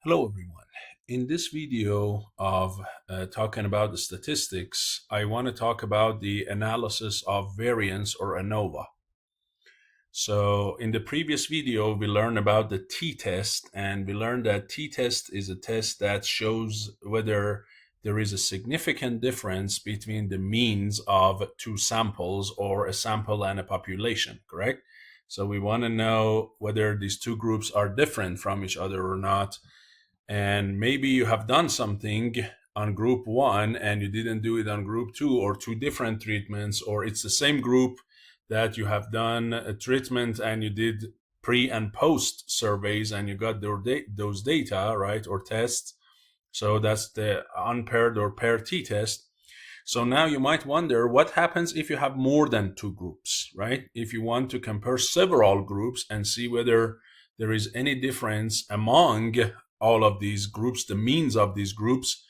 Hello everyone. In this video of talking about the statistics, I want to talk about the analysis of variance or ANOVA. So in the previous video, we learned about the t-test, and we learned that t-test is a test that shows whether there is a significant difference between the means of two samples or a sample and a population, correct? So we want to know whether these two groups are different from each other or not. And maybe you have done something on group 1 and you didn't do it on group 2, or two different treatments, or it's the same group that you have done a treatment and you did pre and post surveys and you got those data, right, or tests. So that's the unpaired or paired t-test. So now you might wonder what happens if you have more than two groups, right? If you want to compare several groups and see whether there is any difference among all of these groups, the means of these groups,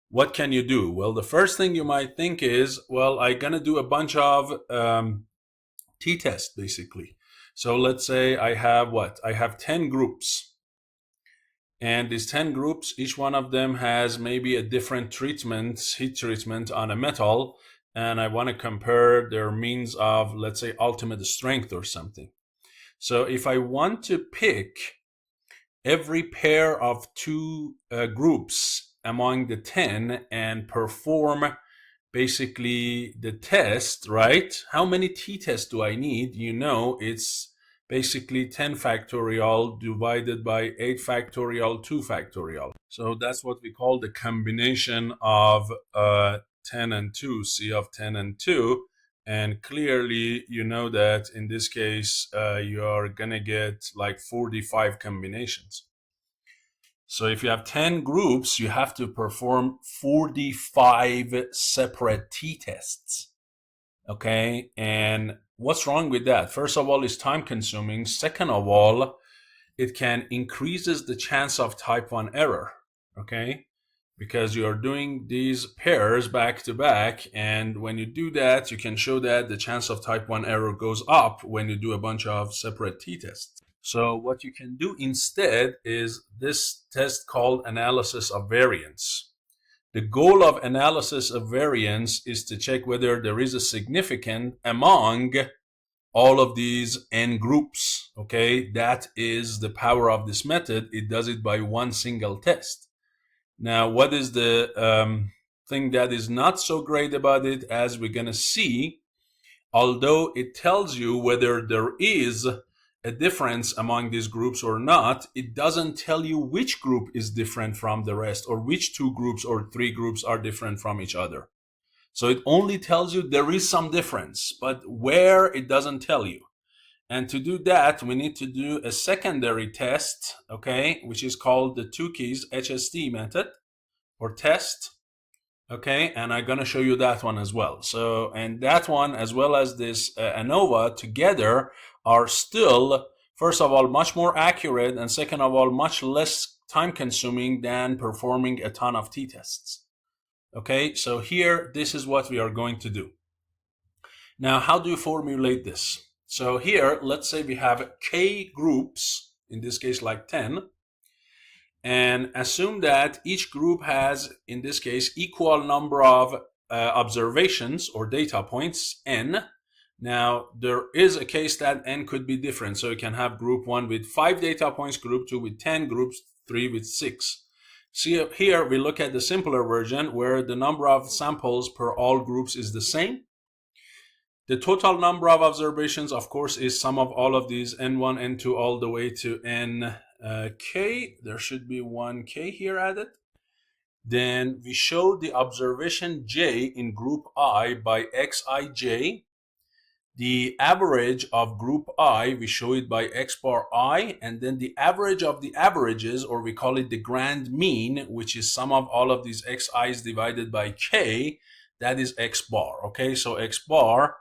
what can you do? Well, the first thing you might think is, well, I'm going to do a bunch of t-tests, basically. So let's say I have what? I have 10 groups. And these 10 groups, each one of them has maybe a different treatment, heat treatment on a metal. And I want to compare their means of, let's say, ultimate strength or something. So if I want to pick every pair of two groups among the 10 and perform basically the test, right? How many t-tests do I need? You know, it's basically 10 factorial divided by 8 factorial, 2 factorial. So that's what we call the combination of 10 and 2, C of 10 and 2. And clearly, you know that in this case, you are going to get like 45 combinations. So if you have 10 groups, you have to perform 45 separate t-tests. Okay, and what's wrong with that? First of all, it's time consuming. Second of all, it can increases the chance of type 1 error, okay? Because you are doing these pairs back to back, and when you do that, you can show that the chance of type 1 error goes up when you do a bunch of separate t-tests. So what you can do instead is this test called analysis of variance. The goal of analysis of variance is to check whether there is a significance among all of these n groups, okay? That is the power of this method. It does it by one single test. Now, what is the thing that is not so great about it? As we're going to see, although it tells you whether there is a difference among these groups or not, it doesn't tell you which group is different from the rest, or which two groups or three groups are different from each other. So it only tells you there is some difference, but where, it doesn't tell you. And to do that, we need to do a secondary test, okay, which is called the Tukey's HSD method or test. Okay, and I'm going to show you that one as well. So, and that one, as well as this ANOVA together, are still, first of all, much more accurate, and second of all, much less time consuming than performing a ton of t-tests. Okay, so here, this is what we are going to do. Now, how do you formulate this? So here, let's say we have k groups, in this case like 10, and assume that each group has, in this case, equal number of observations or data points, n. Now, there is a case that n could be different. So you can have group 1 with 5 data points, group 2 with 10, groups 3 with 6. See here, we look at the simpler version where the number of samples per all groups is the same. The total number of observations, of course, is sum of all of these n1, n2, all the way to n k. There should be 1k here added. Then we show the observation j in group I by xij. The average of group I, we show it by x bar I, and then the average of the averages, or we call it the grand mean, which is sum of all of these xi's divided by k, that is x bar. Okay, so x bar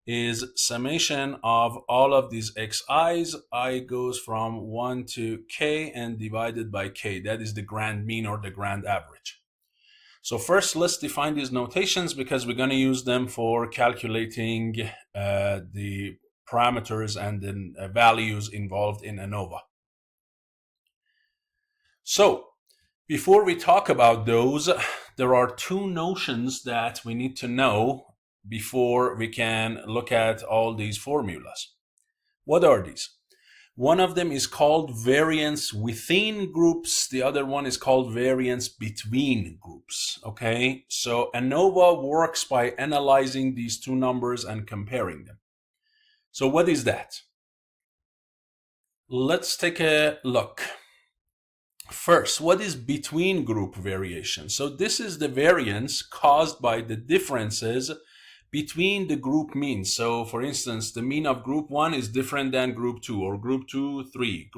is summation of all of these xi's. I goes from 1 to k and divided by k. That is the grand mean or the grand average. So first, let's define these notations because we're going to use them for calculating the parameters and the values involved in ANOVA. So Before we talk about those, there are two notions that we need to know before we can look at all these formulas. What are these? One of them is called variance within groups. The other one is called variance between groups. Okay, so ANOVA works by analyzing these two numbers and comparing them. So what is that? Let's take a look. First, what is between group variation? So this is the variance caused by the differences between the group means. So for instance, the mean of group 1 is different than group 2, or group 2, 3,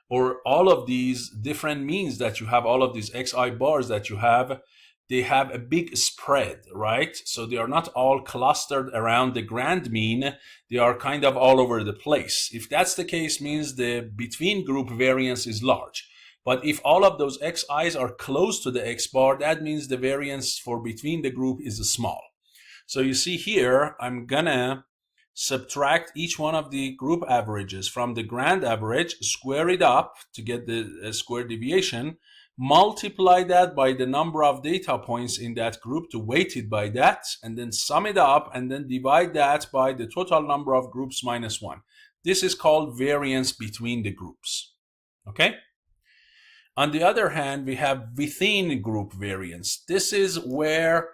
or all of these different means that you have, all of these xi bars that you have, they have a big spread, right? So they are not all clustered around the grand mean. They are kind of all over the place. If that's the case, means the between group variance is large. But if all of those xi's are close to the x bar, that means the variance for between the group is small. So you see here, I'm gonna subtract each one of the group averages from the grand average, square it up to get the square deviation, multiply that by the number of data points in that group to weight it by that, and then sum it up and then divide that by the total number of groups minus 1. This is called variance between the groups. Okay? On the other hand, we have within group variance. This is where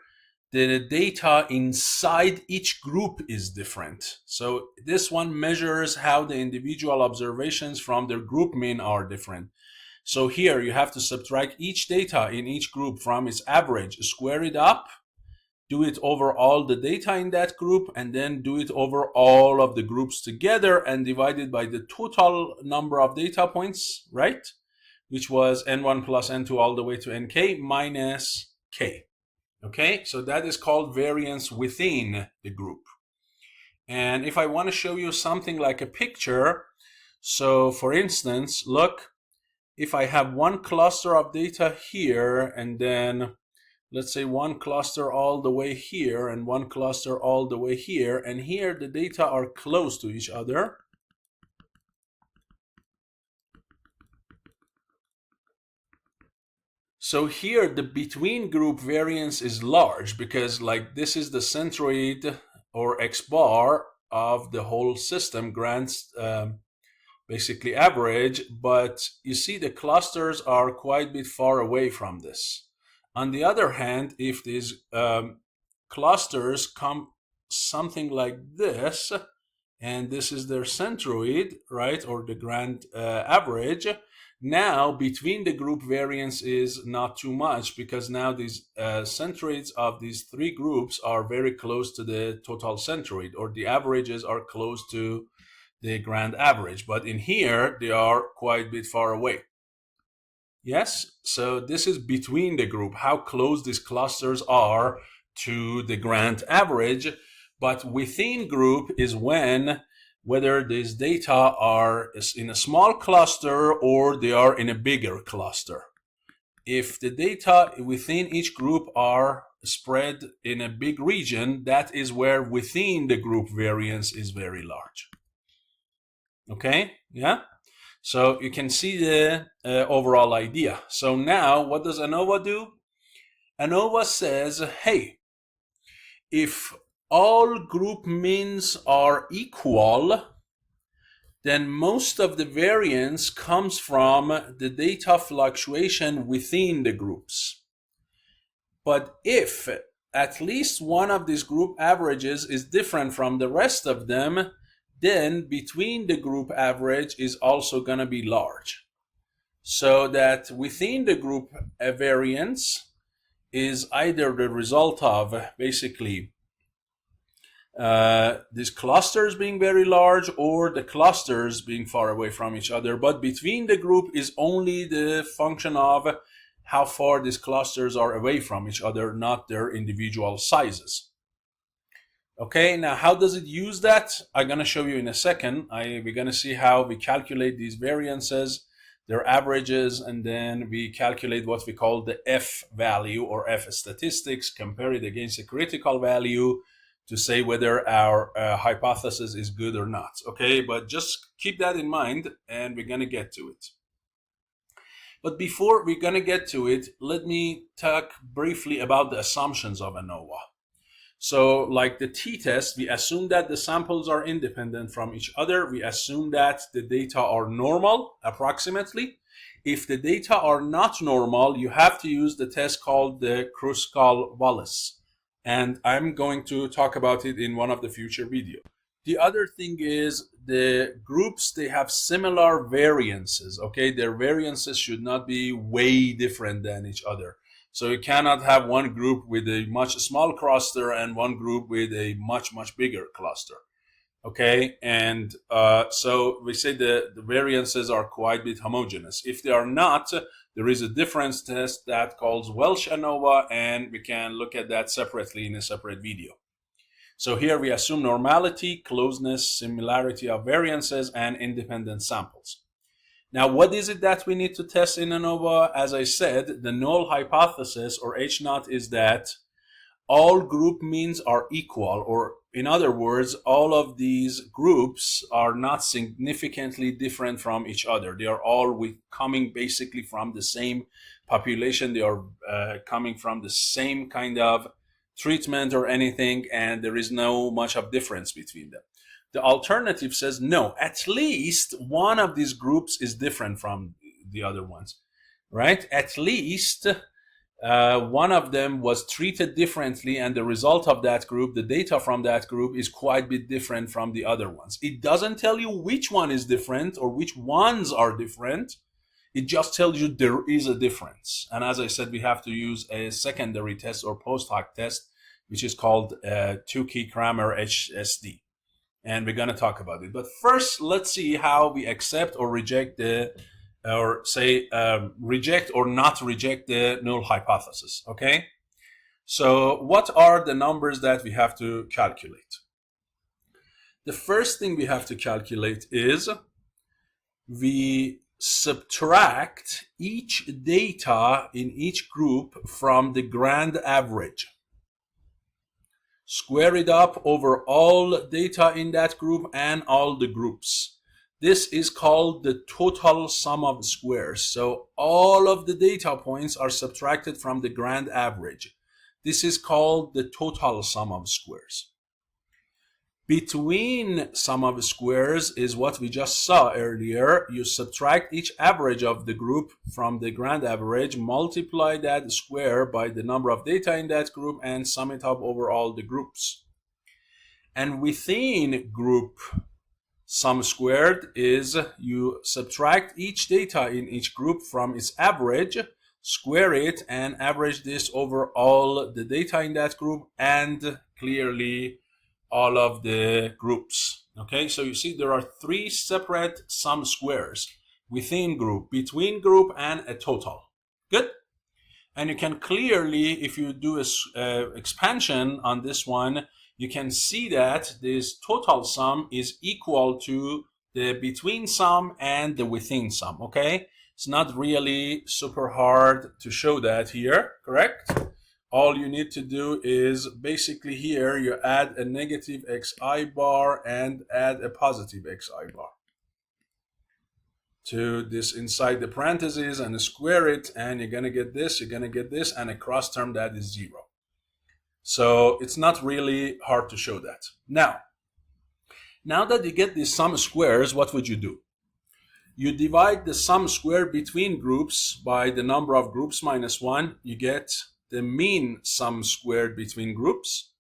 the data inside each group is different. So this one measures how the individual observations from their group mean are different. So here you have to subtract each data in each group from its average, square it up, do it over all the data in that group, and then do it over all of the groups together and divide it by the total number of data points, right? Which was n1 plus n2 all the way to nk minus k. Okay, so that is called variance within the group. And if I want to show you something like a picture, so for instance, look, if I have one cluster of data here, and then let's say one cluster all the way here and one cluster all the way here, and here the data are close to each other. So here the between group variance is large because like this is the centroid or x bar of the whole system, grants basically average, but you see the clusters are quite a bit far away from this. On the other hand, if these clusters come something like this, and this is their centroid, right, or the grand average, now between the group variance is not too much because now these centroids of these three groups are very close to the total centroid, or the averages are close to the grand average, but in here they are quite a bit far away. Yes, so this is between the group, how close these clusters are to the grand average. But within group is whether these data are in a small cluster or they are in a bigger cluster. If the data within each group are spread in a big region, that is where within the group variance is very large. Okay, yeah? So you can see the overall idea. So now what does ANOVA do? ANOVA says, hey, if all group means are equal, then most of the variance comes from the data fluctuation within the groups. But if at least one of these group averages is different from the rest of them, then between the group average is also going to be large. So that within the group variance is either the result of basically these clusters being very large or the clusters being far away from each other. But between the group is only the function of how far these clusters are away from each other, not their individual sizes. Okay, now how does it use that? I'm going to show you in a second. We're going to see how we calculate these variances, their averages, and then we calculate what we call the F value or F statistics, compare it against a critical value to say whether our hypothesis is good or not. Okay, but just keep that in mind and we're going to get to it. But before we're going to get to it, let me talk briefly about the assumptions of ANOVA. So like the t-test, we assume that the samples are independent from each other. We assume that the data are normal, approximately. If the data are not normal, you have to use the test called the Kruskal-Wallis. And I'm going to talk about it in one of the future videos. The other thing is the groups, they have similar variances, okay? Their variances should not be way different than each other. So you cannot have one group with a much small cluster and one group with a much bigger cluster, okay? And so we say the variances are quite a bit homogeneous. If they are not, there is a difference test that calls Welsh ANOVA, and we can look at that separately in a separate video. So here we assume normality, closeness, similarity of variances, and independent samples. Now, what is it that we need to test in ANOVA? As I said, the null hypothesis, or H0, is that all group means are equal, or in other words, all of these groups are not significantly different from each other. They are all coming basically from the same population. They are coming from the same kind of treatment or anything, and there is no much of difference between them. The alternative says, no, at least one of these groups is different from the other ones, right? At least one of them was treated differently, and the result of that group, the data from that group, is quite a bit different from the other ones. It doesn't tell you which one is different or which ones are different. It just tells you there is a difference. And as I said, we have to use a secondary test or post hoc test, which is called Tukey Kramer HSD. And we're going to talk about it. But first, let's see how we accept or reject reject or not reject the null hypothesis, okay? So what are the numbers that we have to calculate? The first thing we have to calculate is we subtract each data in each group from the grand average. Square it up over all data in that group and all the groups. This is called the total sum of squares. So all of the data points are subtracted from the grand average. This is called the total sum of squares. Between sum of squares is what we just saw earlier. You subtract each average of the group from the grand average, multiply that square by the number of data in that group, and sum it up over all the groups. And within group sum squared is you subtract each data in each group from its average, square it, and average this over all the data in that group and clearly all of the groups. Okay, so you see there are three separate sum squares: within group, between group, and a total. Good. And you can clearly, if you do a expansion on this one, you can see that this total sum is equal to the between sum and the within sum. Okay, it's not really super hard to show that here, correct? All you need to do is basically here you add a negative xi bar and add a positive xi bar to this inside the parentheses and square it, and you're going to get this, and a cross term that is 0. So it's not really hard to show that. Now that you get these sum squares, what would you do? You divide the sum square between groups by the number of groups minus 1. You get the mean sum squared between groups.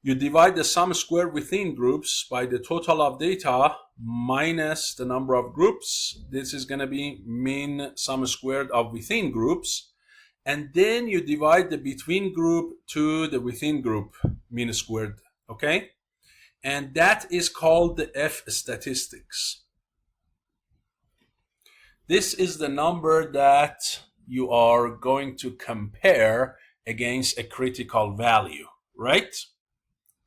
You divide the sum squared within groups by the total of data minus the number of groups. This is going to be mean sum squared of within groups. And then you divide the between group to the within group mean squared, okay? And that is called the F statistics. This is the number that you are going to compare against a critical value, right?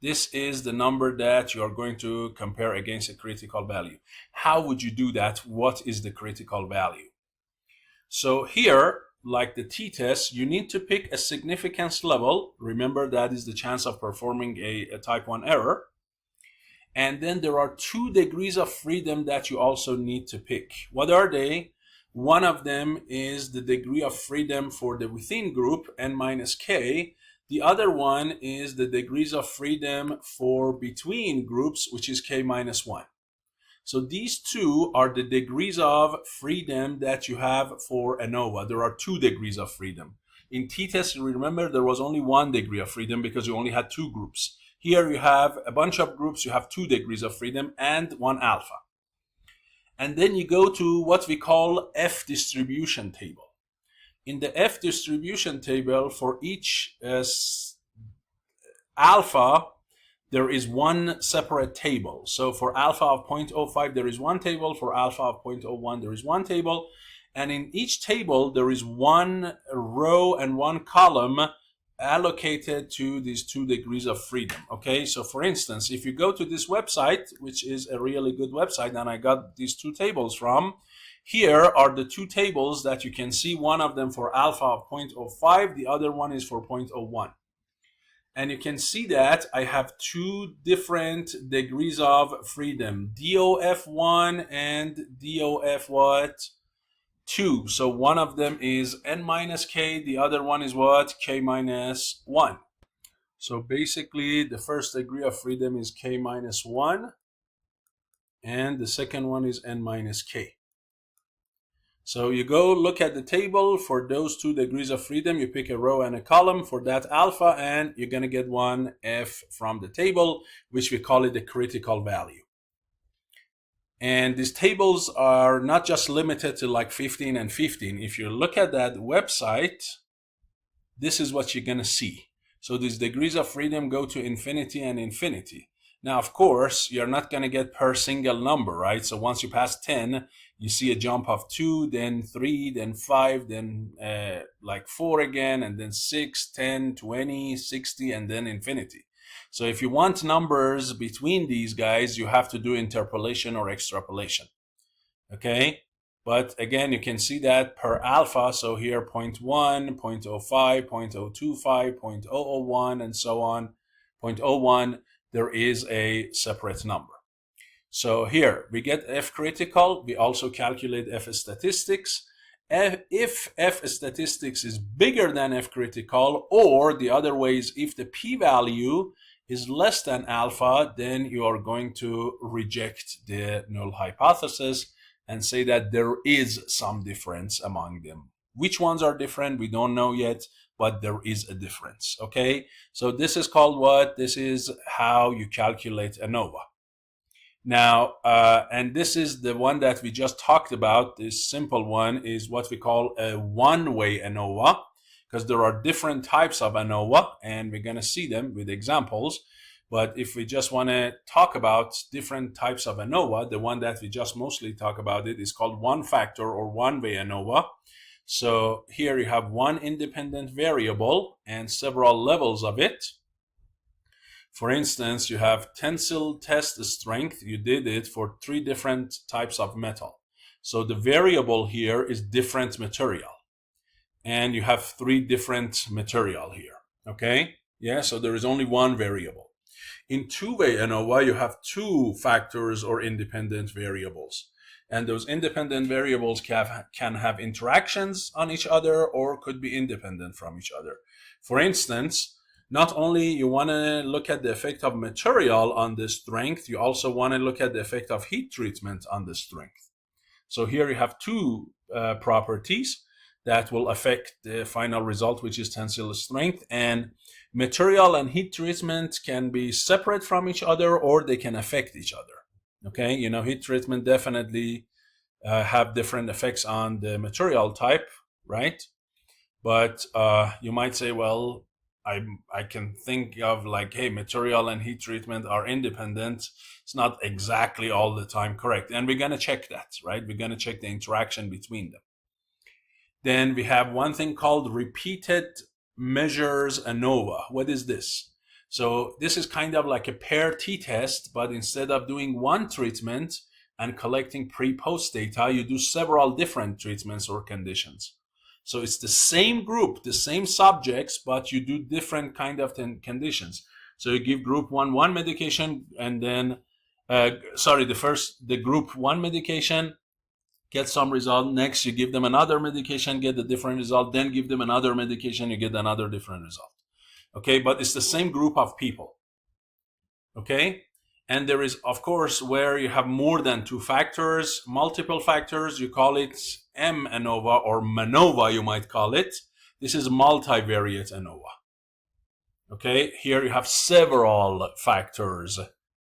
This is the number that you are going to compare against a critical value. How would you do that? What is the critical value? So here, like the t-test, you need to pick a significance level. Remember, that is the chance of performing a type 1 error. And then there are 2 degrees of freedom that you also need to pick. What are they? One of them is the degree of freedom for the within group, n minus k. The other one is the degrees of freedom for between groups, which is k minus 1. So these two are the degrees of freedom that you have for ANOVA. There are 2 degrees of freedom. In t-test, remember, there was only 1 degree of freedom because you only had 2 groups. Here you have a bunch of groups, you have 2 degrees of freedom and 1 alpha. And then you go to what we call F distribution table. In the F distribution table, for each alpha, there is 1 separate table. So for alpha of 0.05, there is 1 table. For alpha of 0.01, there is 1 table. And in each table, there is 1 row and 1 column allocated to these 2 degrees of freedom. Okay, so for instance, if you go to this website, which is a really good website, and I got these 2 tables from, here are the 2 tables that you can see. One of them for alpha of 0.05, the other one is for 0.01. And you can see that I have 2 different degrees of freedom, DOF1 and DOF what? 2. So one of them is n minus k, the other one is what? K minus 1. So basically the first degree of freedom is k minus 1 and the second one is n minus k. So you go look at the table for those 2 degrees of freedom, you pick a row and a column for that alpha, and you're going to get 1 F from the table, which we call it the critical value. And these tables are not just limited to like 15 and 15. If you look at that website, this is what you're going to see. So these degrees of freedom go to infinity and infinity. Now, of course, you're not going to get per single number, right? So once you pass 10, you see a jump of 2, then 3, then 5, then like 4 again, and then 6, 10, 20, 60, and then infinity. So if you want numbers between these guys, you have to do interpolation or extrapolation. Okay? But again, you can see that per alpha. So here 0.1, 0.05, 0.025, 0.001, and so on. 0.01, there is a separate number. So here we get F critical. We also calculate F statistics. If F statistics is bigger than F critical, or the other way is if the p-value is less than alpha, then you are going to reject the null hypothesis and say that there is some difference among them. Which ones are different, we don't know yet, but there is a difference. Okay, so this is called what? This is how you calculate ANOVA. Now, and this is the one that we just talked about. This simple one is what we call a one-way ANOVA, because there are different types of ANOVA, and we're going to see them with examples. But if we just want to talk about different types of ANOVA, the one that we just mostly talk about it is called one factor or one-way ANOVA. So here you have one independent variable and several levels of it. For instance, you have tensile test strength. You did it for 3 different types of metal. So the variable here is different material. And you have 3 different material here. Okay? Yeah, so there is only one variable. In two-way ANOVA, you have 2 factors or independent variables. And those independent variables can have interactions on each other or could be independent from each other. For instance, not only you want to look at the effect of material on the strength, you also want to look at the effect of heat treatment on the strength. So here you have 2 properties that will affect the final result, which is tensile strength. And material and heat treatment can be separate from each other or they can affect each other. Okay, you know, heat treatment definitely have different effects on the material type, right? But you might say, well, I can think of like, hey, material and heat treatment are independent. It's not exactly all the time correct. And we're going to check that, right? We're going to check the interaction between them. Then we have one thing called repeated measures ANOVA. What is this? So this is kind of like a pair t-test, but instead of doing one treatment and collecting pre-post data, you do several different treatments or conditions. So it's the same group, the same subjects, but you do different kind of conditions. So you give group 1 medication, and then, the group 1 medication, get some result. Next, you give them another medication, get a different result. Then give them another medication, you get another different result. Okay, but it's the same group of people. Okay, and there is, of course, where you have more than two factors, multiple factors, you call it M ANOVA or MANOVA, you might call it. This is multivariate ANOVA. Okay, here you have several factors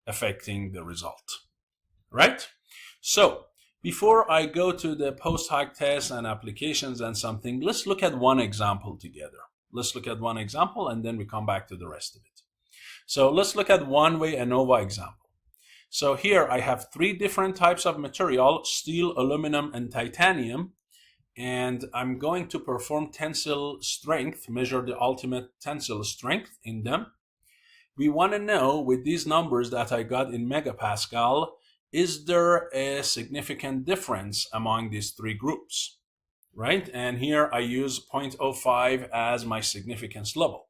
affecting the result, right? So before I go to the post hoc tests and applications and something, let's look at one example together. Let's look at one example and then we come back to the rest of it. So let's look at one-way ANOVA example. So here I have three different types of material, steel, aluminum, and titanium. And I'm going to perform tensile strength, measure the ultimate tensile strength in them. We want to know with these numbers that I got in megapascal, is there a significant difference among these three groups, right? And here I use 0.05 as my significance level.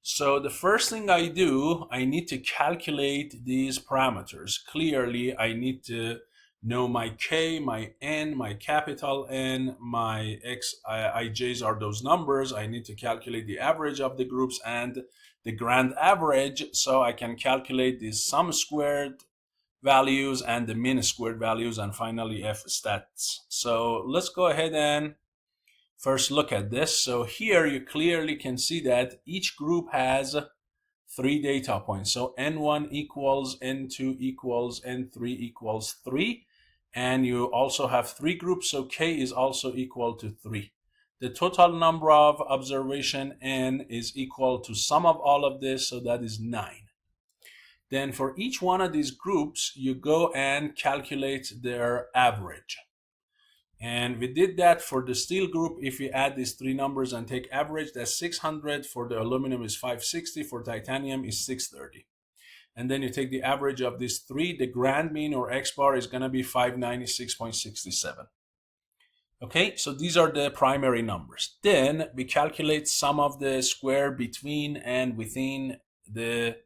So the first thing I do, I need to calculate these parameters. Clearly, I need to know my K, my N, my capital N, my X, IJs are those numbers. I need to calculate the average of the groups and the grand average, so I can calculate the sum squared values and the mean squared values, and finally F stats. So let's go ahead and first look at this. So here you clearly can see that each group has 3 data points. So N1 equals, N2 equals, N3 equals 3. And you also have 3 groups, so K is also equal to 3. The total number of observation N is equal to sum of all of this, so that is 9. Then for each one of these groups, you go and calculate their average. And we did that for the steel group. If you add these 3 numbers and take average, that's 600. For the aluminum is 560. For titanium is 630. And then you take the average of these 3. The grand mean or X bar is going to be 596.67. Okay, so these are the primary numbers. Then we calculate sum of the square between and within the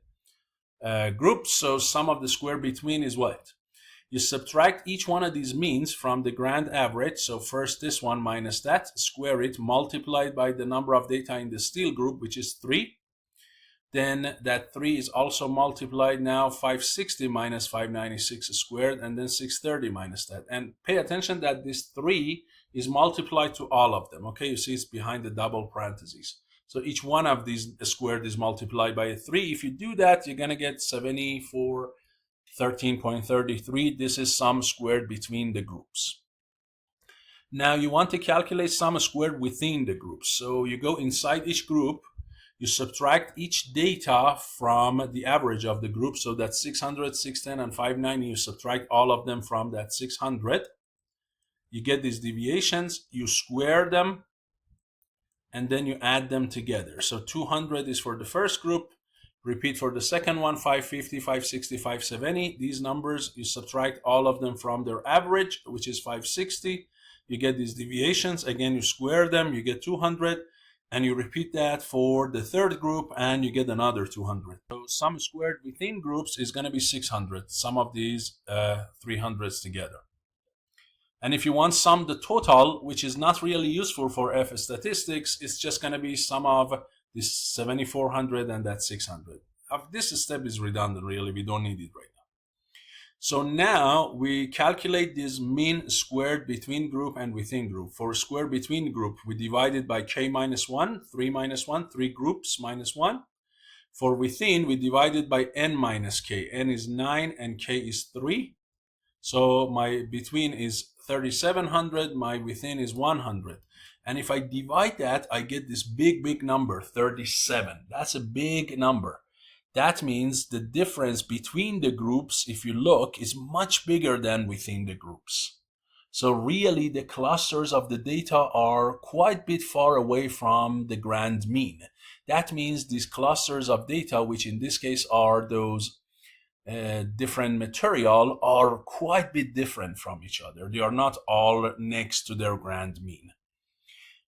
groups. So sum of the square between is what? You subtract each one of these means from the grand average. So first this one minus that, square it, multiplied by the number of data in the steel group, which is 3. Then that 3 is also multiplied now, 560 minus 596 squared, and then 630 minus that. And pay attention that this 3 is multiplied to all of them. Okay, you see it's behind the double parentheses. So each one of these squared is multiplied by 3. If you do that, you're going to get 74 13.33. This is sum squared between the groups. Now you want to calculate sum squared within the groups. So you go inside each group, you subtract each data from the average of the group. So that's 600, 610, and 590. You subtract all of them from that 600. You get these deviations, you square them, and then you add them together. So 200 is for the first group. Repeat for the second one, 550, 560, 570. These numbers, you subtract all of them from their average, which is 560. You get these deviations. Again, you square them, you get 200. And you repeat that for the third group, and you get another 200. So sum squared within groups is going to be 600. Sum of these 300s together. And if you want sum the total, which is not really useful for F statistics, it's just going to be sum of this 7400 and that 600. This step is redundant, really. We don't need it right now. So now we calculate this mean squared between group and within group. For square between group, we divide it by K minus 1, 3 minus 1, 3 groups minus 1. For within, we divide it by N minus K. N is 9 and K is 3. So my between is 3700, my within is 100. And if I divide that, I get this big number, 37. That's a big number. That means the difference between the groups, if you look, is much bigger than within the groups. So really, the clusters of the data are quite a bit far away from the grand mean. That means these clusters of data, which in this case are those different material, are quite a bit different from each other. They are not all next to their grand mean.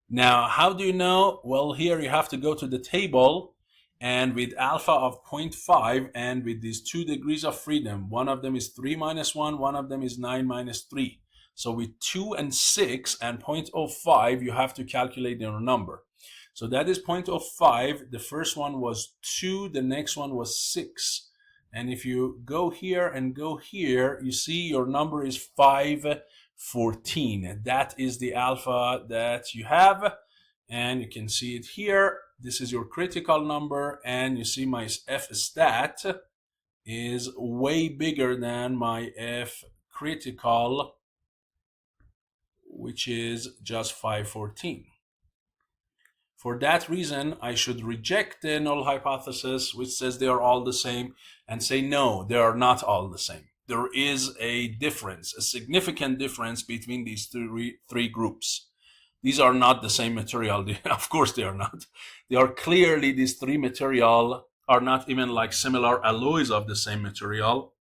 Now, how do you know? Well, here you have to go to the table, and with alpha of 0.5 and with these 2 degrees of freedom, one of them is 3 minus 1, one of them is 9 minus 3. So with 2 and 6 and 0.05, you have to calculate your number. So that is 0.05. The first one was 2, the next one was 6. And if you go here and go here, you see your number is 514. That is the alpha that you have. And you can see it here. This is your critical number. And you see my F stat is way bigger than my F critical, which is just 514. For that reason, I should reject the null hypothesis, which says they are all the same, and say, no, they are not all the same. There is a difference, a significant difference between these three groups. These are not the same material. Of course they are not. They are clearly, these three material are not even like similar alloys of the same material.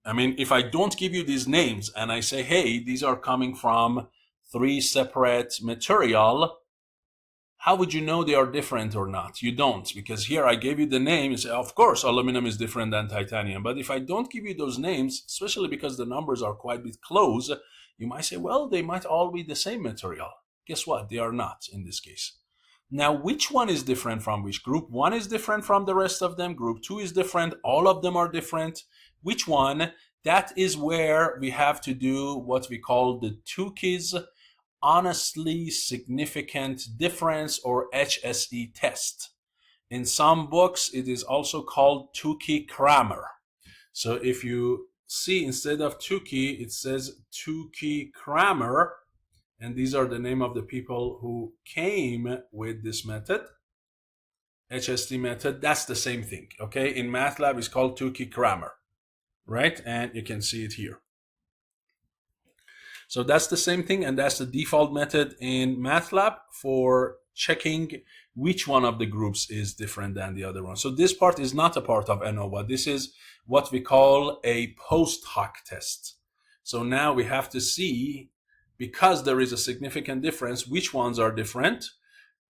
I mean, if I don't give you these names and I say, hey, these are coming from three separate material, how would you know they are different or not? You don't, because here I gave you the name. You say, of course, aluminum is different than titanium. But if I don't give you those names, especially because the numbers are quite a bit close, you might say, well, they might all be the same material. Guess what? They are not in this case. Now, which one is different from which? Group 1 is different from the rest of them. Group 2 is different. All of them are different. Which one? That is where we have to do what we call the Tukey's honestly significant difference, or HSD test. In some books, it is also called Tukey-Kramer. So if you see, instead of Tukey, it says Tukey-Kramer, and these are the name of the people who came with this method, HSD method. That's the same thing, okay? In MATLAB, it's called Tukey-Kramer, right? And you can see it here. So that's the same thing, and that's the default method in MATLAB for checking which one of the groups is different than the other one. So this part is not a part of ANOVA. This is what we call a post hoc test. So now we have to see, because there is a significant difference, which ones are different.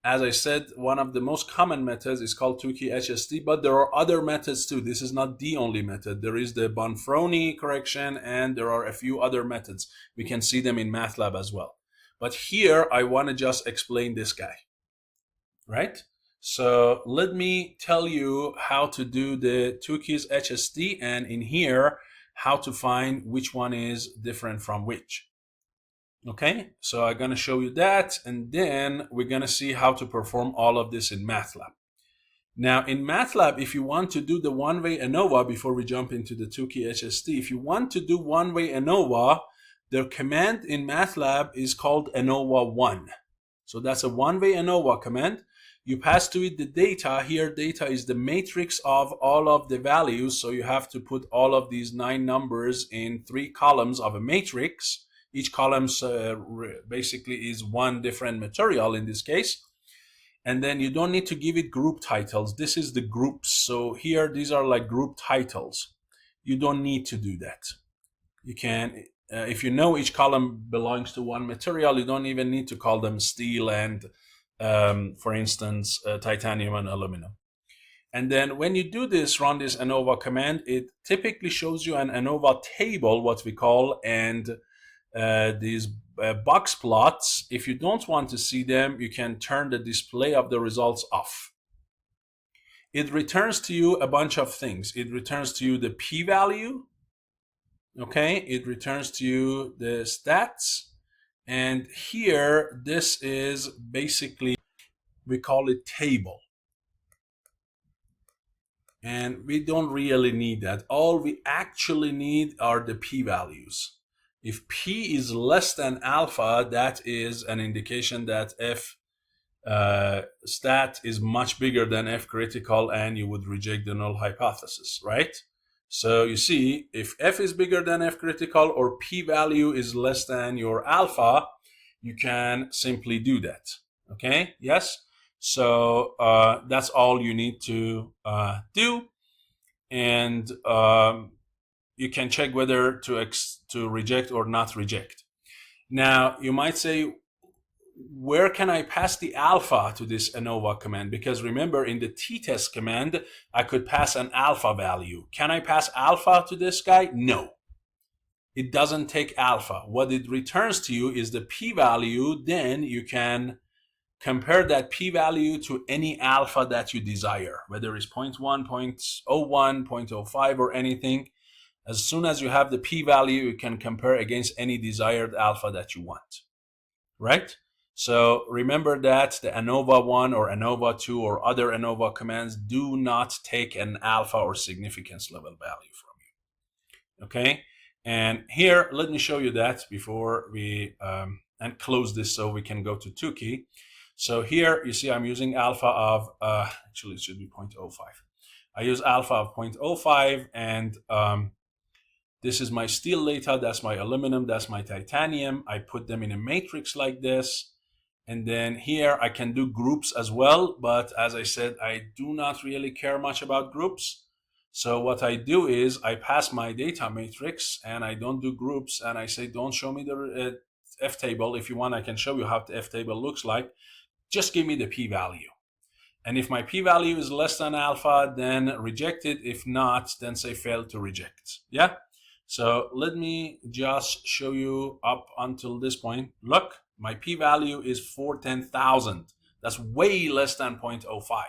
As I said, one of the most common methods is called Tukey HSD, but there are other methods too. This is not the only method. There is the Bonferroni correction, and there are a few other methods. We can see them in MATLAB as well. But here, I want to just explain this guy, right? So let me tell you how to do the Tukey's HSD, and in here, how to find which one is different from which. Okay, so I'm going to show you that, and then we're going to see how to perform all of this in MATLAB. Now, in MATLAB, if you want to do the one-way ANOVA, before we jump into the Tukey HSD, if you want to do one-way ANOVA, the command in MATLAB is called ANOVA 1. So that's a one-way ANOVA command. You pass to it the data. Here, data is the matrix of all of the values, so you have to put all of these 9 numbers in 3 columns of a matrix. Each column basically is one different material in this case. And then you don't need to give it group titles. This is the groups. So here, these are like group titles. You don't need to do that. You can, if you know each column belongs to one material, you don't even need to call them steel and, for instance, titanium and aluminum. And then when you do this, run this ANOVA command, it typically shows you an ANOVA table, what we call, and these box plots. If you don't want to see them, you can turn the display of the results off. It returns to you a bunch of things. It returns to you the p-value, okay? It returns to you the stats, and here, this is basically, we call it table. And we don't really need that. All we actually need are the p-values. If p is less than alpha, that is an indication that F stat is much bigger than F critical, and you would reject the null hypothesis, right? So you see, if F is bigger than F critical, or p value is less than your alpha, you can simply do that, okay? Yes? So that's all you need to do. And you can check whether to reject or not reject. Now, you might say, where can I pass the alpha to this ANOVA command? Because remember, in the t-test command, I could pass an alpha value. Can I pass alpha to this guy? No. it doesn't take alpha. What it returns to you is the p-value. Then you can compare that p-value to any alpha that you desire, whether it's 0.1, 0.01, 0.05, or anything. As soon as you have the p-value, you can compare against any desired alpha that you want, right? So remember that the ANOVA 1 or ANOVA 2 or other ANOVA commands do not take an alpha or significance level value from you, okay? And here, let me show you that before we and close this so we can go to Tukey. So here you see I'm using alpha of, actually it should be 0.05. I use alpha of 0.05, and this is my steel data, that's my aluminum, that's my titanium. I put them in a matrix like this. And then here I can do groups as well. But as I said, I do not really care much about groups. So what I do is I pass my data matrix and I don't do groups. And I say, don't show me the F table. If you want, I can show you how the F table looks like. Just give me the p-value. And if my p-value is less than alpha, then reject it. If not, then say fail to reject. Yeah. So let me just show you up until this point. Look, my p-value is 410,000. That's way less than 0.05.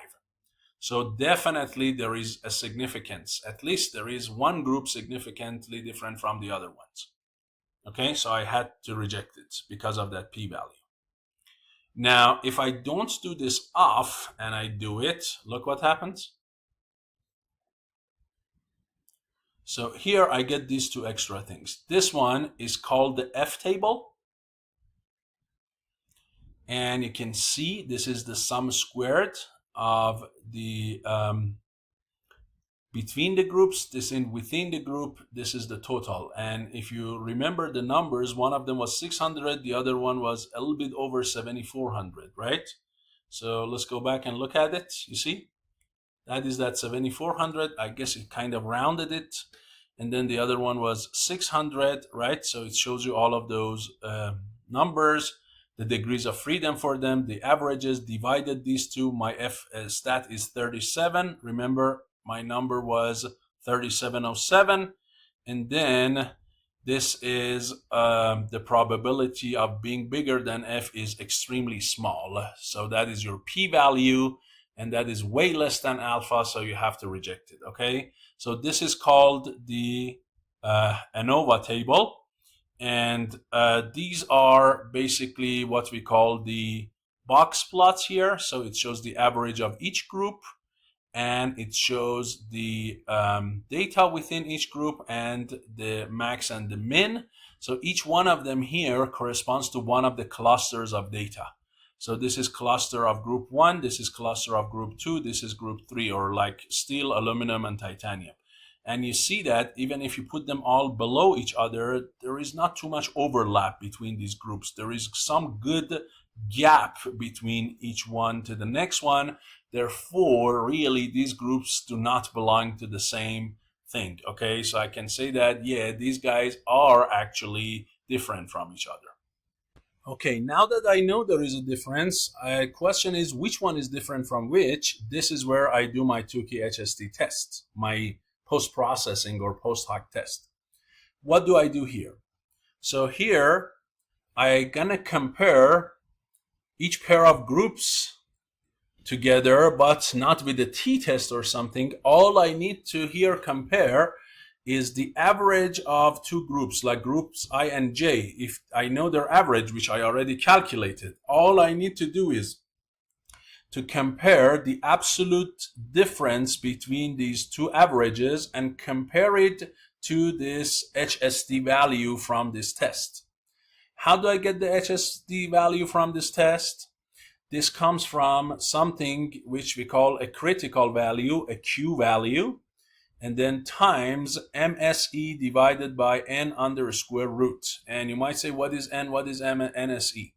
So definitely there is a significance. At least there is one group significantly different from the other ones. Okay, so I had to reject it because of that p-value. Now, if I don't do this off and I do it, look what happens. So here I get these two extra things. This one is called the F table. And you can see this is the sum squared of the between the groups, this in within the group, this is the total. And if you remember the numbers, one of them was 600, the other one was a little bit over 7,400, right? So let's go back and look at it. You see, that is that 7,400. I guess it kind of rounded it. And then the other one was 600, right? So it shows you all of those numbers, the degrees of freedom for them, the averages, divided these two. My F stat is 37. Remember, my number was 3707. And then this is the probability of being bigger than F is extremely small. So that is your p-value, and that is way less than alpha, so you have to reject it, okay? So this is called the ANOVA table. And these are basically what we call the box plots here. So it shows the average of each group, and it shows the data within each group and the max and the min. So each one of them here corresponds to one of the clusters of data. So this is cluster of group 1, this is cluster of group 2, this is group 3, or like steel, aluminum, and titanium. And you see that even if you put them all below each other, there is not too much overlap between these groups. There is some good gap between each one to the next one. Therefore, really, these groups do not belong to the same thing. Okay, so I can say that, yeah, these guys are actually different from each other. Okay, now that I know there is a difference, question is which one is different from which? This is where I do my Tukey HSD test, my post-processing or post-hoc test. What do I do here? So here, I'm gonna compare each pair of groups together, but not with a t-test or something. All I need to here compare is the average of two groups, like groups I and J. If I know their average, which I already calculated, all I need to do is to compare the absolute difference between these two averages and compare it to this HSD value from this test. How do I get the HSD value from this test? This comes from something which we call a critical value, a Q value, and then times MSE divided by N under square root. And you might say, what is N? What is NSE?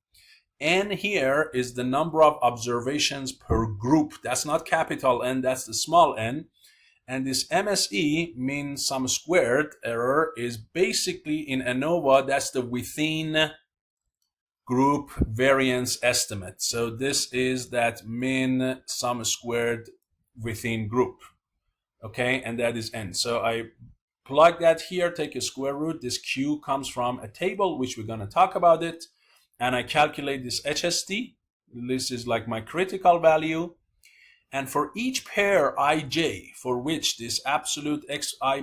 N here is the number of observations per group. That's not capital N, that's the small n. And this MSE means sum squared error is basically in ANOVA, that's the within group variance estimate. So this is that min sum squared within group. Okay, and that is N. So I plug that here, take a square root. This Q comes from a table, which we're going to talk about it. And I calculate this HSD. This is like my critical value. And for each pair ij, for which this absolute xi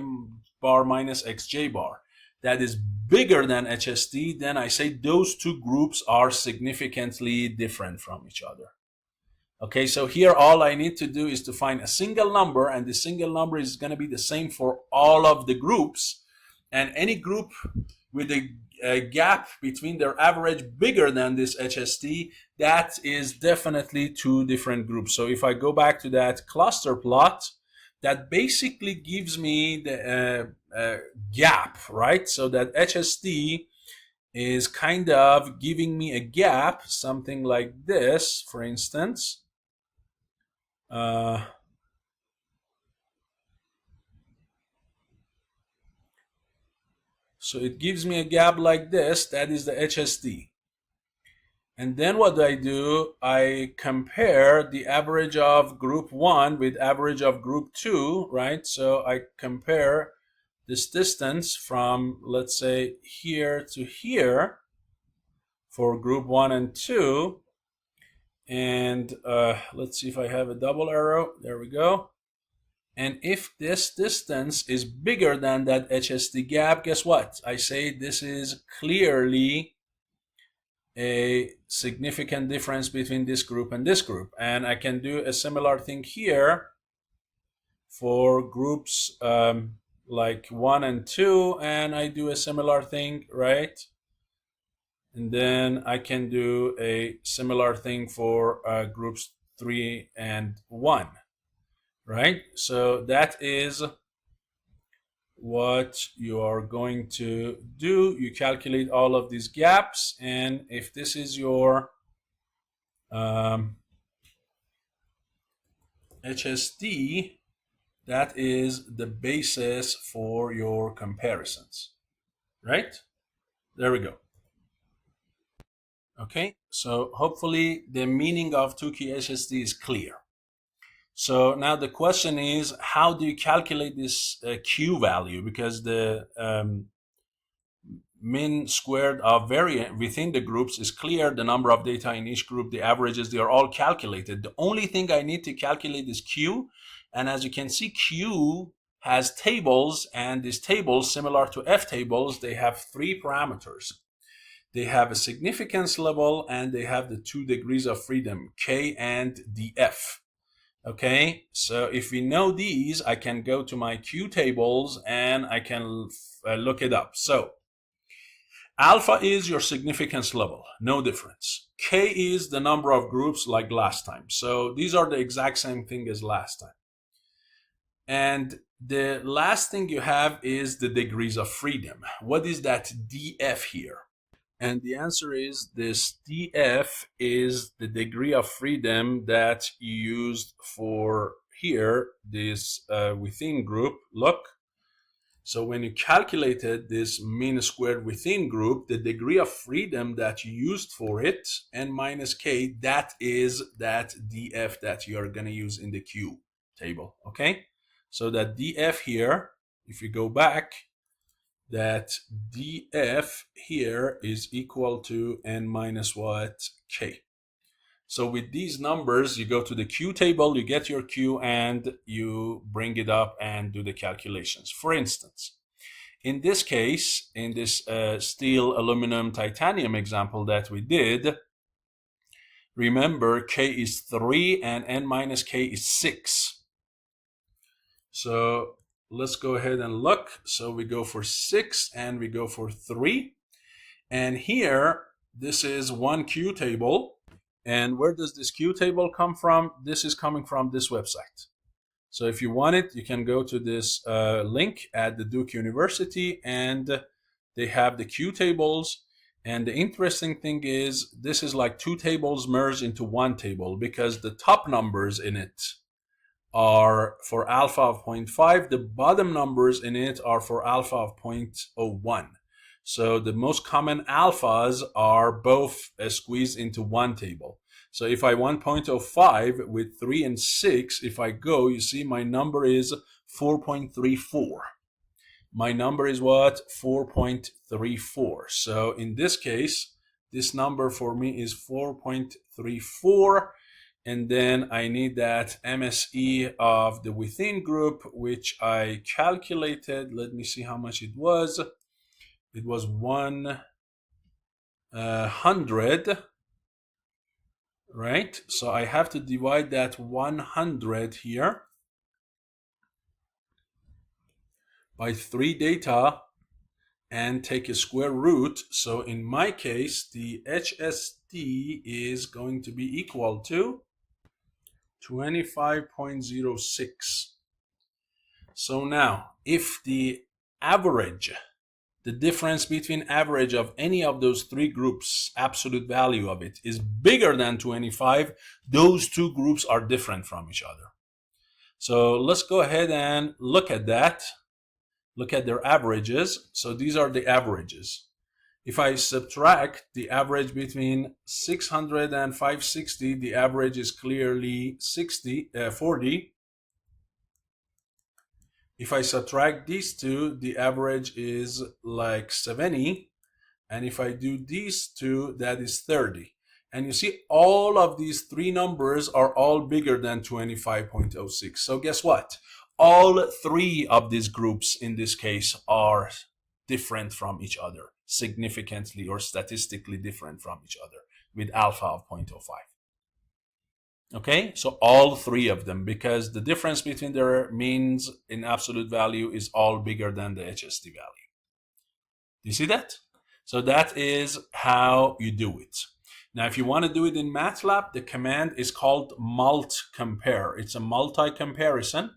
bar minus xj bar, that is bigger than HSD, then I say those two groups are significantly different from each other. Okay, so here all I need to do is to find a single number, and the single number is going to be the same for all of the groups. And any group with a gap between their average bigger than this HSD, that is definitely two different groups. So if I go back to that cluster plot, that basically gives me the gap, right? So that HSD is kind of giving me a gap, something like this, for instance. So it gives me a gap like this. That is the HSD. And then what I do, I compare the average of group 1 with average of group 2, right? So I compare this distance from, let's say, here to here for group 1 and 2. And let's see if I have a double arrow. There we go. And if this distance is bigger than that HSD gap, guess what? I say this is clearly a significant difference between this group and this group. And I can do a similar thing here for groups like 1 and 2, and I do a similar thing, right? And then I can do a similar thing for groups 3 and 1, right? So that is what you are going to do. You calculate all of these gaps, and if this is your HSD, that is the basis for your comparisons, right? There we go. Okay, so hopefully the meaning of Tukey HSD is clear. So now the question is, how do you calculate this Q value? Because the mean squared of variance within the groups is clear. The number of data in each group, the averages, they are all calculated. The only thing I need to calculate is Q. And as you can see, Q has tables, and these tables, similar to F tables, they have 3 parameters. They have a significance level, and they have the 2 degrees of freedom, K and df. Okay, so if we know these, I can go to my Q tables and I can look it up. So alpha is your significance level, no difference. K is the number of groups like last time. So these are the exact same thing as last time. And the last thing you have is the degrees of freedom. What is that df here? And the answer is this df is the degree of freedom that you used for here, this within group. Look, so when you calculated this mean squared within group, the degree of freedom that you used for it, n minus k, that is that df that you are going to use in the Q table. Okay, so that df here, if you go back, that df here is equal to n minus what? K. So with these numbers, you go to the Q table, you get your Q, and you bring it up and do the calculations. For instance, in this case, in this steel, aluminum, titanium example that we did, remember K is 3 and n minus K is 6. So let's go ahead and look. So we go for 6 and we go for 3. And here, this is one Q table. And where does this Q table come from? This is coming from this website. So if you want it, you can go to this link at the Duke University, and they have the Q tables. And the interesting thing is, this is like 2 tables merged into one table, because the top numbers in it are for alpha of 0.5. The bottom numbers in it are for alpha of 0.01. So the most common alphas are both squeezed into one table. So if I want 0.05 with 3 and 6, if I go, you see my number is 4.34. My number is what? 4.34. So in this case, this number for me is 4.34. And then I need that MSE of the within group, which I calculated. Let me see how much it was. It was 100, right? So I have to divide that 100 here by 3 data and take a square root. So in my case, the HSD is going to be equal to 25.06. So now, if the average, the difference between average of any of those 3 groups, absolute value of it, is bigger than 25, those 2 groups are different from each other. So let's go ahead and look at that. Look at their averages. So these are the averages. If I subtract the average between 600 and 560, the average is clearly 40. If I subtract these two, the average is like 70. And if I do these two, that is 30. And you see, all of these 3 numbers are all bigger than 25.06. So guess what? All 3 of these groups in this case are different from each other, significantly or statistically different from each other, with alpha of 0.05. Okay, so all 3 of them, because the difference between their means in absolute value is all bigger than the HSD value. Do you see that? So that is how you do it. Now, if you want to do it in MATLAB, the command is called mult_compare. It's a multi-comparison.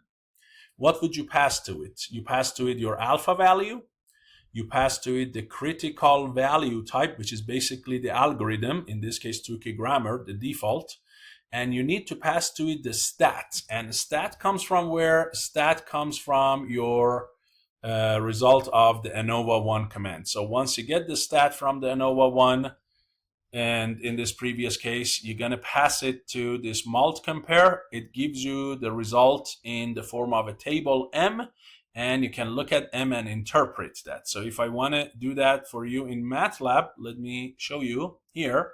What would you pass to it? You pass to it your alpha value. You pass to it the critical value type, which is basically the algorithm, in this case, Tukey grammar, the default. And you need to pass to it the stat. And stat comes from where? Stat comes from your result of the ANOVA 1 command. So once you get the stat from the ANOVA 1, and in this previous case, you're going to pass it to this mult_compare. It gives you the result in the form of a table M, and you can look at M and interpret that. So if I want to do that for you in MATLAB, let me show you here.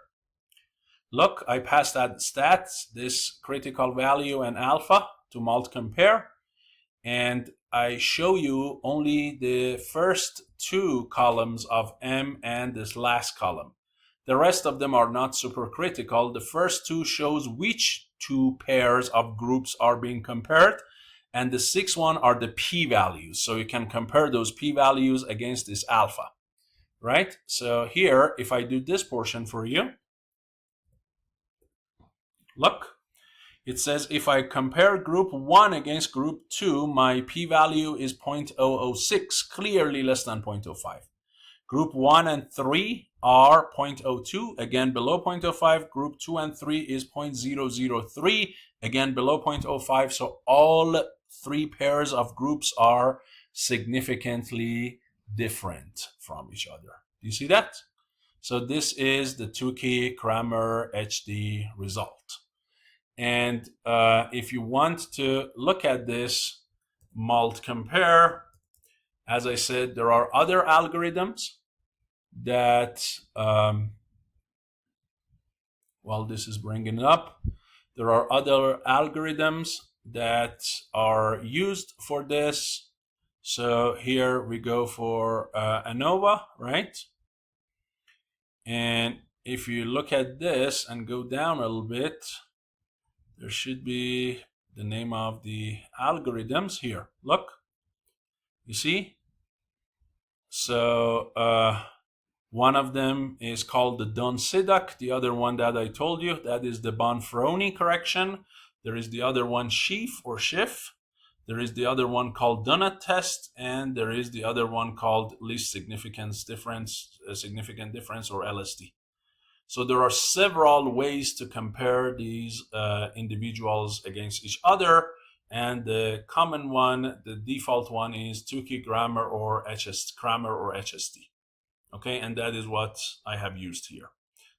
Look, I passed that stats, this critical value and alpha to mult_compare, and I show you only the first 2 columns of M and this last column. The rest of them are not super critical. The first 2 shows which 2 pairs of groups are being compared, and the 6th one are the p-values. So you can compare those p-values against this alpha, right? So here, if I do this portion for you, look, it says if I compare group 1 against group 2, my p-value is 0.006, clearly less than 0.05. Group 1 and 3 are 0.02, again below 0.05. Group 2 and 3 is 0.003, again below 0.05. So all 3 pairs of groups are significantly different from each other. Do you see that? So this is the Tukey grammar HD result. And if you want to look at this mult_compare, as I said, there are other algorithms that, while this is bringing it up, there are other algorithms that are used for this. So here we go for ANOVA, right? And if you look at this and go down a little bit, there should be the name of the algorithms here. Look, you see? So one of them is called the Dunn-Siddock. The other one that I told you, that is the Bonferroni correction. There is the other one, Schiff or Schiff. There is the other one called Donut test, and there is the other one called least significant difference or LSD. So there are several ways to compare these individuals against each other, and the common one, the default one, is Tukey grammar or HSD. Okay, and that is what I have used here.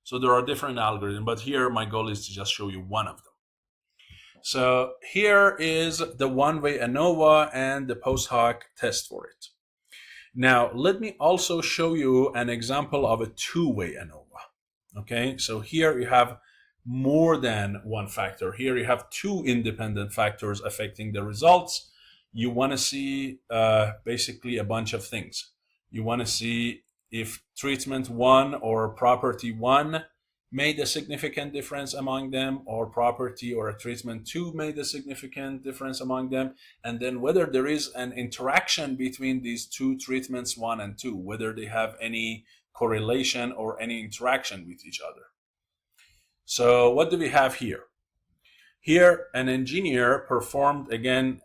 So there are different algorithms, but here my goal is to just show you one of them. So here is the one-way ANOVA and the post hoc test for it. Now, let me also show you an example of a two-way ANOVA. Okay, so here you have more than one factor. Here you have two independent factors affecting the results. You want to see basically a bunch of things. You want to see if treatment 1 or property 1 made a significant difference among them, or property or a treatment 2 made a significant difference among them, and then whether there is an interaction between these two treatments 1 and 2, whether they have any correlation or any interaction with each other. So what do we have here? Here, an engineer performed, again,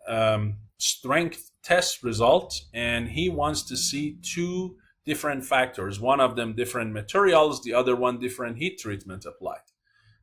strength test result, and he wants to see two different factors, one of them different materials, the other one different heat treatment applied.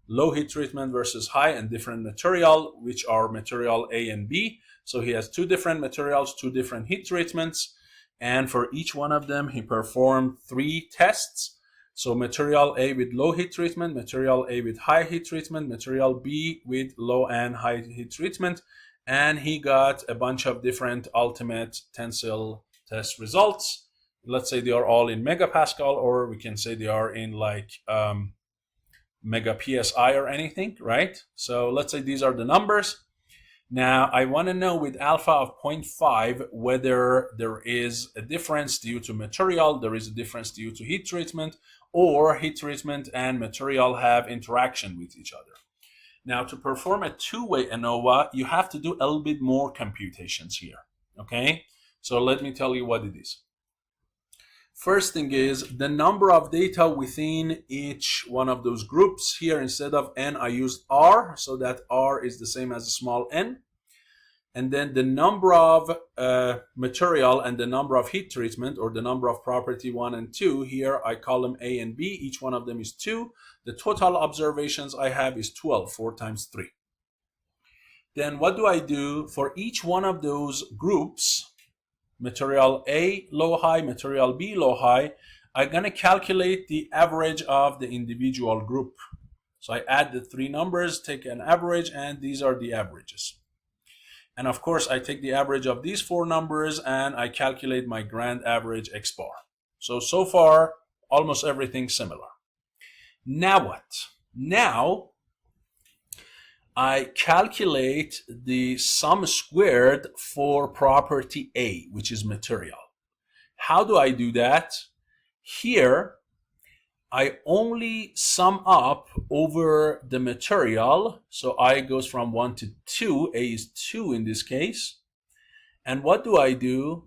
Low heat treatment versus high, and different material, which are material A and B. So he has two different materials, two different heat treatments, and for each one of them he performed 3 tests. So material A with low heat treatment, material A with high heat treatment, material B with low and high heat treatment, and he got a bunch of different ultimate tensile test results. Let's say they are all in megapascal, or we can say they are in like mega psi or anything, right? So let's say these are the numbers. Now I want to know with alpha of 0.5 whether there is a difference due to material, there is a difference due to heat treatment, or heat treatment and material have interaction with each other. Now, to perform a two-way ANOVA, you have to do a little bit more computations here, okay? So let me tell you what it is. First thing is the number of data within each one of those groups. Here, instead of n, I used r, so that r is the same as a small n. And then the number of material and the number of heat treatment, or the number of property 1 and 2. Here I call them A and B. Each one of them is 2. The total observations I have is 12, 4 times 3. Then what do I do for each one of those groups? Material A low high, material B low high. I'm going to calculate the average of the individual group. So I add the 3 numbers, take an average, and these are the averages. And of course, I take the average of these 4 numbers and I calculate my grand average X bar. So far, almost everything similar. Now what? Now, I calculate the sum squared for property A, which is material. How do I do that? Here, I only sum up over the material. So I goes from 1 to 2. A is 2 in this case. And what do?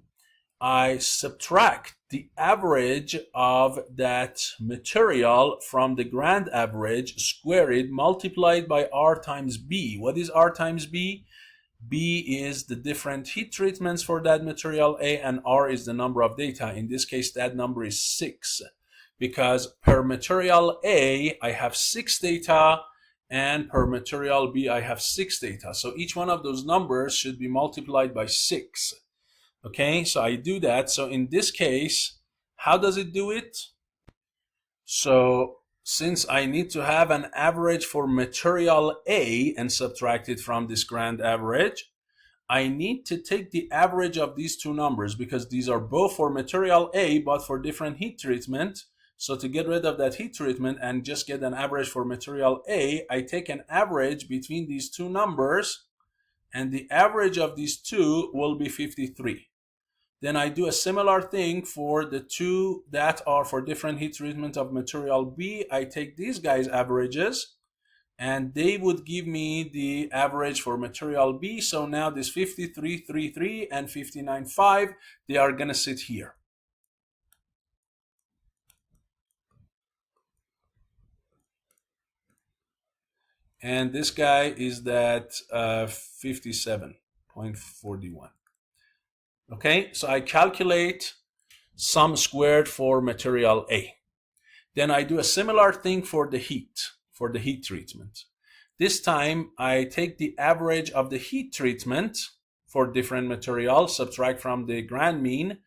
I subtract the average of that material from the grand average, square it, multiplied by R times B. What is R times B? B is the different heat treatments for that material A, and R is the number of data. In this case, that number is 6. Because per material A, I have 6 data, and per material B, I have 6 data. So each one of those numbers should be multiplied by 6. Okay, so I do that. So in this case, how does it do it? So since I need to have an average for material A and subtract it from this grand average, I need to take the average of these 2 numbers, because these are both for material A but for different heat treatment. So to get rid of that heat treatment and just get an average for material A, I take an average between these 2 numbers, and the average of these 2 will be 53. Then I do a similar thing for the 2 that are for different heat treatment of material B. I take these guys' averages, and they would give me the average for material B. So now this 53.33 and 59.5, they are going to sit here. And this guy is that 57.41. Okay, so I calculate sum squared for material A. Then I do a similar thing for the heat treatment. This time I take the average of the heat treatment for different materials, subtract from the grand mean,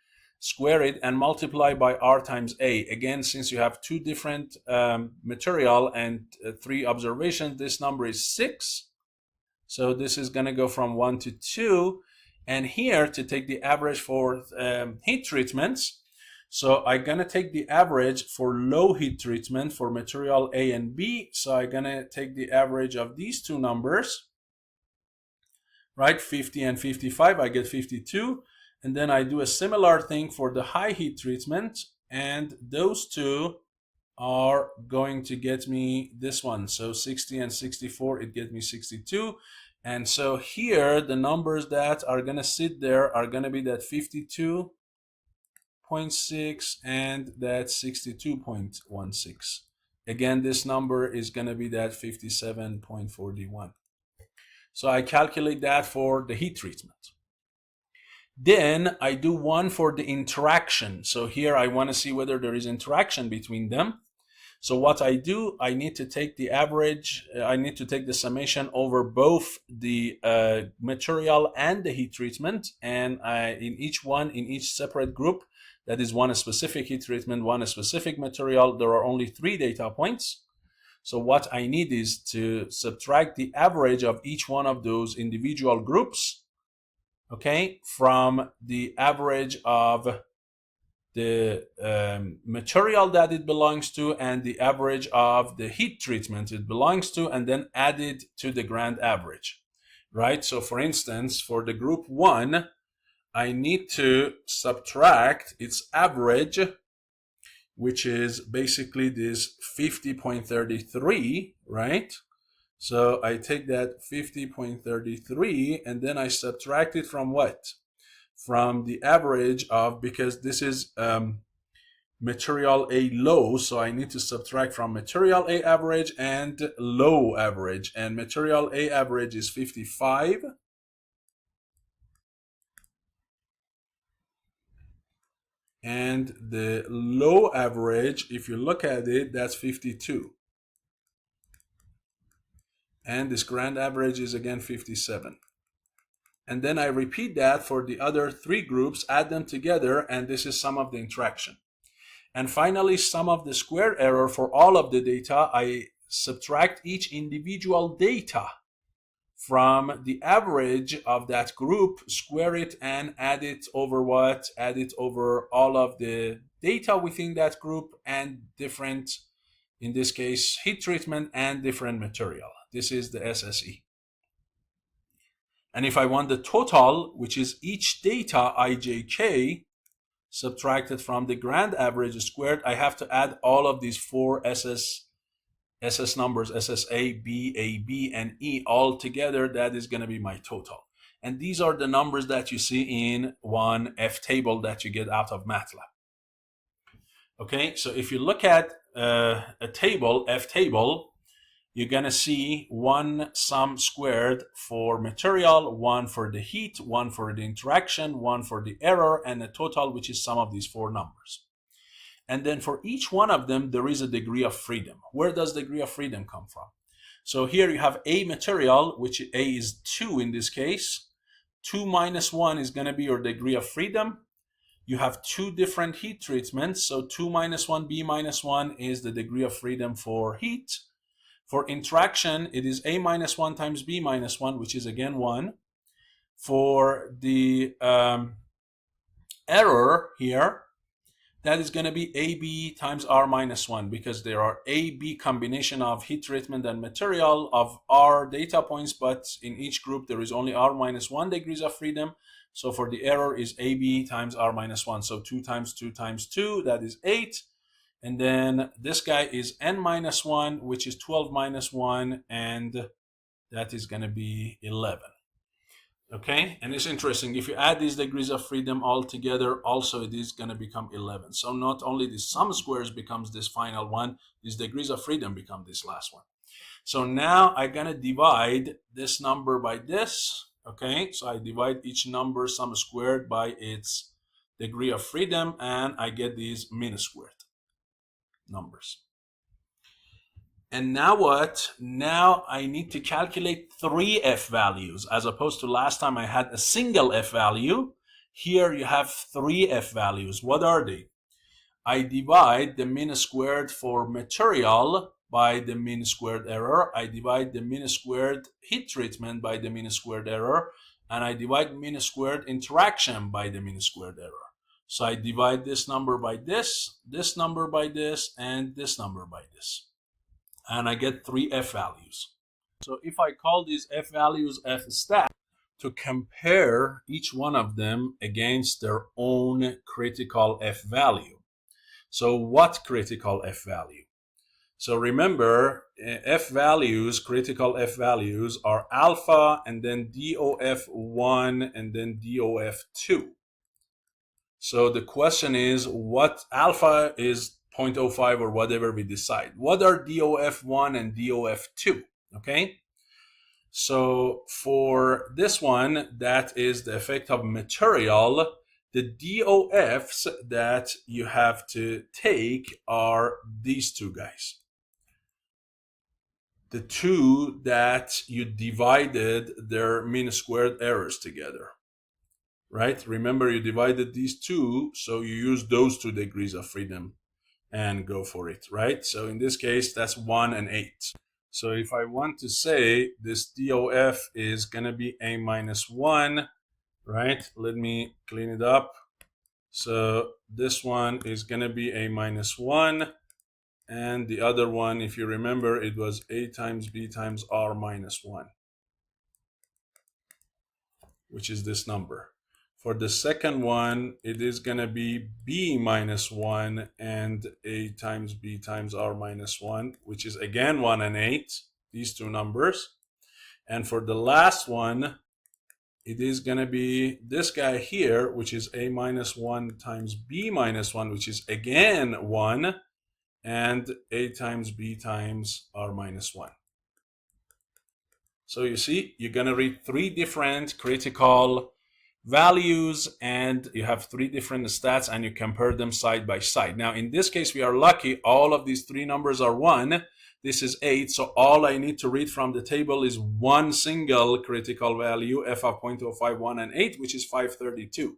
square it, and multiply by R times A. Again, since you have 2 different material and 3 observations, this number is 6. So this is going to go from 1 to 2. And here to take the average for heat treatments. So I'm gonna take the average for low heat treatment for material A and B. So I'm gonna take the average of these two numbers, right? 50 and 55, I get 52. And then I do a similar thing for the high heat treatment, and those two are going to get me this one. So 60 and 64, it gets me 62. And so here, the numbers that are gonna sit there are gonna be that 52.6 and that 62.16. Again, this number is gonna be that 57.41. So I calculate that for the heat treatment. Then I do one for the interaction. So here I want to see whether there is interaction between them. So what I do, I need to take the average, I need to take the summation over both the material and the heat treatment. And in each separate group, that is one specific heat treatment, one specific material, there are only 3 data points. So what I need is to subtract the average of each one of those individual groups, okay, from the average of the material that it belongs to and the average of the heat treatment it belongs to, and then add it to the grand average, right? So for instance, for the group 1, I need to subtract its average, which is basically this 50.33, right? So I take that 50.33 and then I subtract it from what? From the average of, because this is material A low, so I need to subtract from material A average and low average. And material A average is 55. And the low average, if you look at it, that's 52. And this grand average is again 57. And then I repeat that for the other 3 groups, add them together, and this is sum of the interaction. And finally, sum of the square error for all of the data. I subtract each individual data from the average of that group, square it, and add it over what? Add it over all of the data within that group and different, in this case, heat treatment and different material. This is the SSE. And if I want the total, which is each data ijk subtracted from the grand average squared, I have to add all of these 4 SS numbers, SSA, B, A, B, and E all together. That is going to be my total. And these are the numbers that you see in one F table that you get out of MATLAB. Okay, so if you look at a table, F table, you're going to see one sum squared for material, one for the heat, one for the interaction, one for the error, and a total, which is sum of these 4 numbers. And then for each one of them, there is a degree of freedom. Where does degree of freedom come from? So here you have A material, which A is 2 in this case. 2 minus 1 is going to be your degree of freedom. You have 2 different heat treatments. So 2 minus 1, B minus 1 is the degree of freedom for heat. For interaction, it is A minus 1 times B minus 1, which is again 1. For the error here, that is going to be AB times R minus 1, because there are AB combination of heat treatment and material of R data points, but in each group there is only R minus 1 degrees of freedom. So for the error is AB times R minus 1. So 2 times 2 times 2, that is 8. And then this guy is N minus 1, which is 12 minus 1, and that is going to be 11. Okay, and it's interesting, if you add these degrees of freedom all together, also it is going to become 11. So not only the sum squares becomes this final one, these degrees of freedom become this last one. So now I'm going to divide this number by this. Okay, so I divide each number sum squared by its degree of freedom, and I get these mean squared numbers. And now what? Now I need to calculate 3 F values, as opposed to last time I had a single F value. Here you have 3 F values. What are they? I divide the mean squared for material by the mean squared error. I divide the mean squared heat treatment by the mean squared error. and I divide mean squared interaction by the mean squared error. So I divide this number by this number by this, and this number by this. And I get 3 f values. So if I call these f values f stat to compare each one of them against their own critical f value. So what critical f value? So remember, f values, critical f values are alpha and then DOF1 and then DOF2. So the question is, what alpha is 0.05 or whatever we decide. What are DOF1 and DOF2? Okay. So for this one, that is the effect of material. The DOFs that you have to take are these two guys. The two that you divided their mean squared errors together, right? Remember, you divided these two, so you use those 2 degrees of freedom and go for it, right? So in this case, that's 1 and 8. So if I want to say this DOF is going to be a minus 1, right? Let me clean it up. So this one is going to be a minus 1. And the other one, if you remember, it was A times B times R minus 1, which is this number. For the second one, it is going to be B minus 1 and A times B times R minus 1, which is again 1 and 8, these two numbers. And for the last one, it is going to be this guy here, which is A minus 1 times B minus 1, which is again 1, and A times B times R minus 1. So you see, you're going to read 3 different critical values, and you have 3 different stats, and you compare them side by side. Now, in this case, we are lucky. All of these 3 numbers are 1. This is 8. So all I need to read from the table is one single critical value, f of 0.05, 1, and 8, which is 532.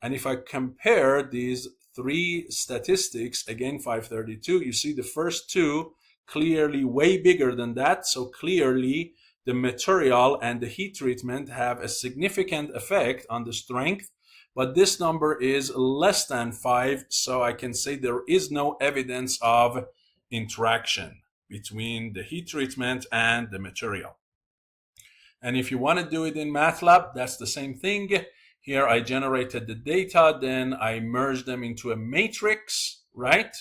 And if I compare these 3 statistics, again 532, you see the first 2 clearly way bigger than that. So clearly the material and the heat treatment have a significant effect on the strength, but this number is less than 5, so I can say there is no evidence of interaction between the heat treatment and the material. And if you want to do it in MATLAB, that's the same thing. Here I generated the data, then I merged them into a matrix, right?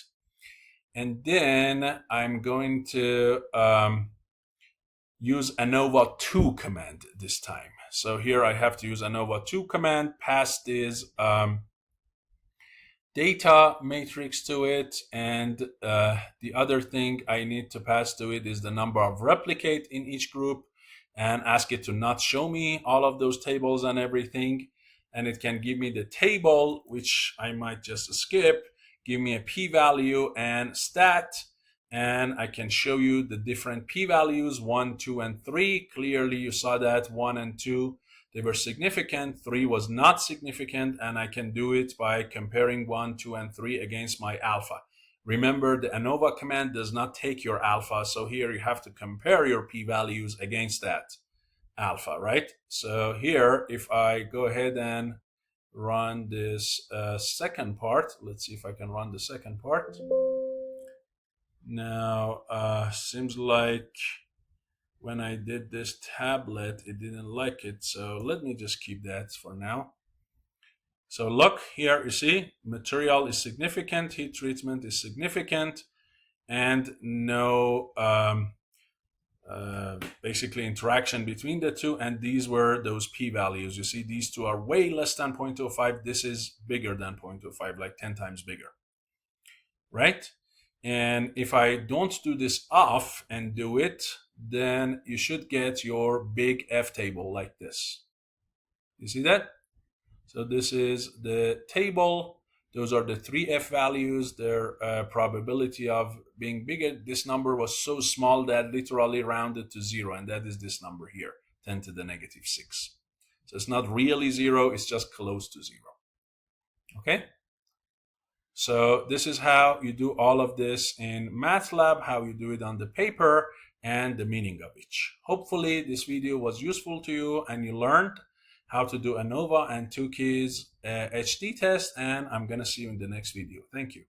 And then I'm going to use ANOVA 2 command this time. So here I have to use ANOVA 2 command, pass this data matrix to it, and the other thing I need to pass to it is the number of replicate in each group, and ask it to not show me all of those tables and everything. And it can give me the table, which I might just skip, give me a p-value and stat, and I can show you the different p-values, 1, 2, and 3. Clearly you saw that 1 and 2, they were significant, 3 was not significant, and I can do it by comparing 1, 2, and 3 against my alpha. Remember, the ANOVA command does not take your alpha, so here you have to compare your p-values against that alpha, right? So here, if I go ahead and run this second part, let's see if I can run the second part. Now, seems like when I did this tablet, it didn't like it, so let me just keep that for now. So look here, you see, material is significant, heat treatment is significant, and no basically interaction between the two, and these were those p-values. You see, these two are way less than 0.05. This is bigger than 0.05, like 10 times bigger, right? And if I don't do this off and do it, then you should get your big F table like this. You see that? So this is the table. Those are the 3 F values, their probability of being bigger. This number was so small that literally rounded to 0, and that is this number here, 10 to the negative 6. So it's not really 0, it's just close to 0. Okay? So this is how you do all of this in MATLAB, how you do it on the paper, and the meaning of each. Hopefully this video was useful to you and you learned. how to do ANOVA and Tukey's HD test, and I'm going to see you in the next video. Thank you.